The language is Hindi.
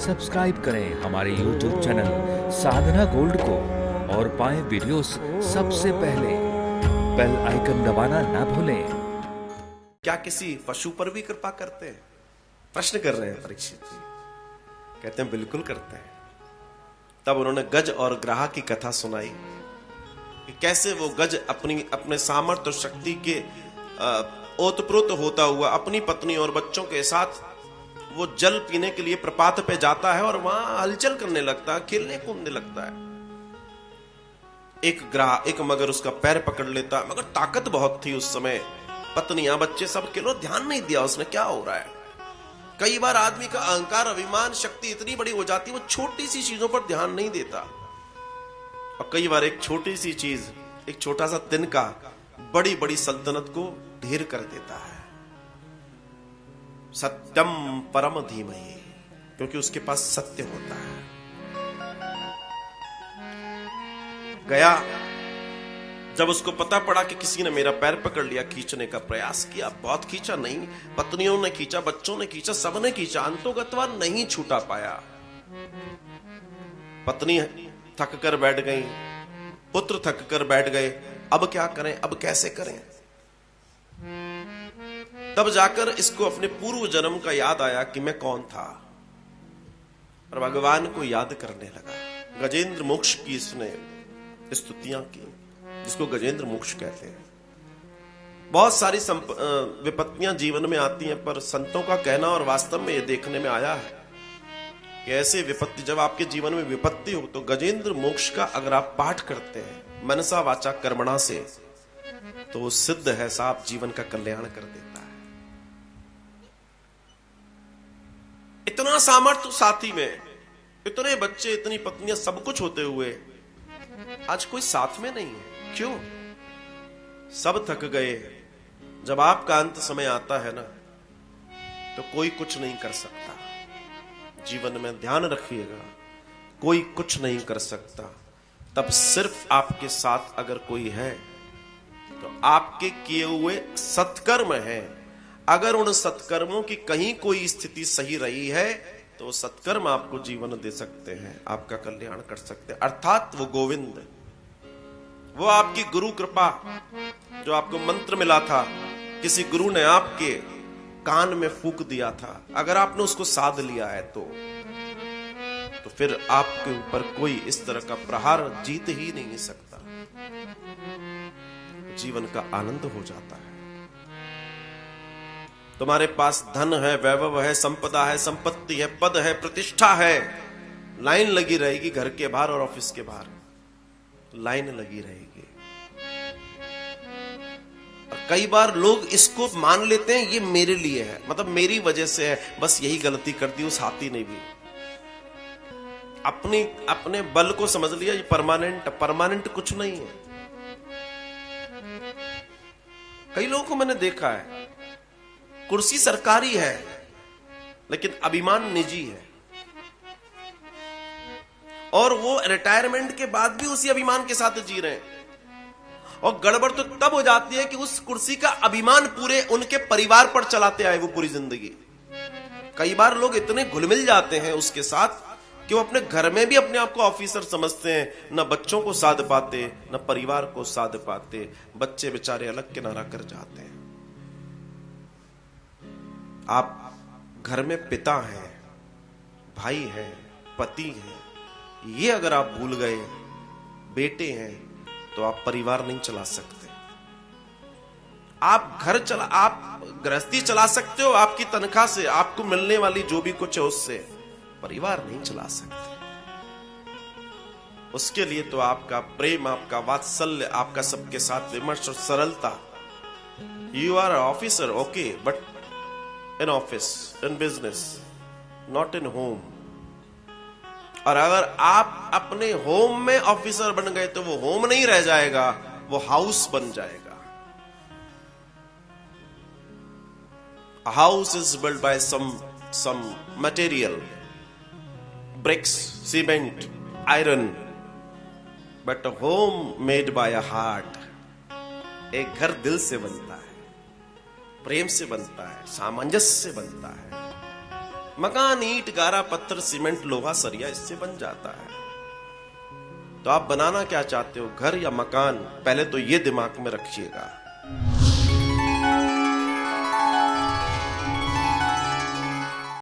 सब्सक्राइब करें हमारे YouTube चैनल साधना गोल्ड को और पाएं वीडियोस सबसे पहले। बेल आइकन दबाना ना भूलें। क्या किसी पशु पर भी कृपा करते हैं? प्रश्न कर रहे हैं परीक्षित जी। कहते हैं बिल्कुल करते हैं। तब उन्होंने गज और ग्राह की कथा सुनाई कि कैसे वो गज अपने सामर्थ्य और शक्ति के ओतप्रोत होता हुआ अपनी पत्नी और बच्चों के साथ वो जल पीने के लिए प्रपात पे जाता है और वहां हलचल करने लगता है, खेलने कूदने लगता है। एक मगर उसका पैर पकड़ लेता है, मगर ताकत बहुत थी उस समय, पत्नियां बच्चे सब के लोग ध्यान नहीं दिया उसने क्या हो रहा है। कई बार आदमी का अहंकार अभिमान शक्ति इतनी बड़ी हो जाती है वो छोटी सी चीजों पर ध्यान नहीं देता, और कई बार एक छोटी सी चीज, एक छोटा सा तिनका बड़ी बड़ी सल्तनत को ढेर कर देता है। सत्यम परम धीमहि, क्योंकि उसके पास सत्य होता है। गया जब उसको पता पड़ा कि किसी ने मेरा पैर पकड़ लिया, खींचने का प्रयास किया, बहुत खींचा, नहीं, पत्नियों ने खींचा, बच्चों ने खींचा, सबने खींचा, अंतोगत्वा नहीं छूटा पाया। पत्नी थक कर बैठ गई, पुत्र थक कर बैठ गए, अब क्या करें, अब कैसे करें। तब जाकर इसको अपने पूर्व जन्म का याद आया कि मैं कौन था, और भगवान को याद करने लगा। गजेंद्र मोक्ष की इसने स्तुतियां की, जिसको गजेंद्र मोक्ष कहते हैं। बहुत सारी विपत्तियां जीवन में आती हैं, पर संतों का कहना और वास्तव में यह देखने में आया है कि ऐसे विपत्ति, जब आपके जीवन में विपत्ति हो तो गजेंद्र मोक्ष का अगर आप पाठ करते हैं मनसा वाचा कर्मणा से, तो वो सिद्ध है, साफ जीवन का कल्याण कर देता है। इतना सामर्थ्य साथी में, इतने बच्चे, इतनी पत्नियां, सब कुछ होते हुए आज कोई साथ में नहीं है। क्यों? सब थक गए। जब आपका अंत समय आता है ना, तो कोई कुछ नहीं कर सकता। जीवन में ध्यान रखिएगा, कोई कुछ नहीं कर सकता। तब सिर्फ आपके साथ अगर कोई है तो आपके किए हुए सत्कर्म है। अगर उन सत्कर्मों की कहीं कोई स्थिति सही रही है तो सत्कर्म आपको जीवन दे सकते हैं, आपका कल्याण कर सकते हैं। अर्थात वो गोविंद, वो आपकी गुरु कृपा, जो आपको मंत्र मिला था, किसी गुरु ने आपके कान में फूंक दिया था, अगर आपने उसको साध लिया है तो फिर आपके ऊपर कोई इस तरह का प्रहार जीत ही नहीं सकता। जीवन का आनंद हो जाता है। तुम्हारे पास धन है, वैभव है, संपदा है, संपत्ति है, पद है, प्रतिष्ठा है, लाइन लगी रहेगी घर के बाहर और ऑफिस के बाहर, लाइन लगी रहेगी। और कई बार लोग इसको मान लेते हैं ये मेरे लिए है, मतलब मेरी वजह से है, बस यही गलती कर दी उस हाथी ने भी। अपने बल को समझ लिया ये परमानेंट कुछ नहीं है। कई लोगों को मैंने देखा है, कुर्सी सरकारी है लेकिन अभिमान निजी है, और वो रिटायरमेंट के बाद भी उसी अभिमान के साथ जी रहे हैं। और गड़बड़ तो तब हो जाती है कि उस कुर्सी का अभिमान पूरे उनके परिवार पर चलाते आए वो पूरी जिंदगी। कई बार लोग इतने घुलमिल जाते हैं उसके साथ कि वो अपने घर में भी अपने आप को ऑफिसर समझते हैं, न बच्चों को साध पाते, न परिवार को साध पाते। बच्चे बेचारे अलग किनारा कर जाते हैं। आप घर में पिता हैं, भाई हैं, पति हैं, ये अगर आप भूल गए, बेटे हैं, तो आप परिवार नहीं चला सकते। आप गृहस्थी चला सकते हो आपकी तनख्वाह से, आपको मिलने वाली जो भी कुछ है उससे, परिवार नहीं चला सकते। उसके लिए तो आपका प्रेम, आपका वात्सल्य, आपका सबके साथ विमर्श और सरलता। You are officer, okay, but in office, in business, not in home. और अगर आप अपने होम में ऑफिसर बन गए तो वो होम नहीं रह जाएगा, वो हाउस बन जाएगा। A house is built by some material, bricks, cement, iron, but a home made by a heart. एक घर दिल से बनता है, प्रेम से बनता है, सामंजस्य से बनता है। मकान ईंट गारा पत्थर सीमेंट लोहा सरिया इससे बन जाता है। तो आप बनाना क्या चाहते हो, घर या मकान? पहले तो ये दिमाग में रखिएगा।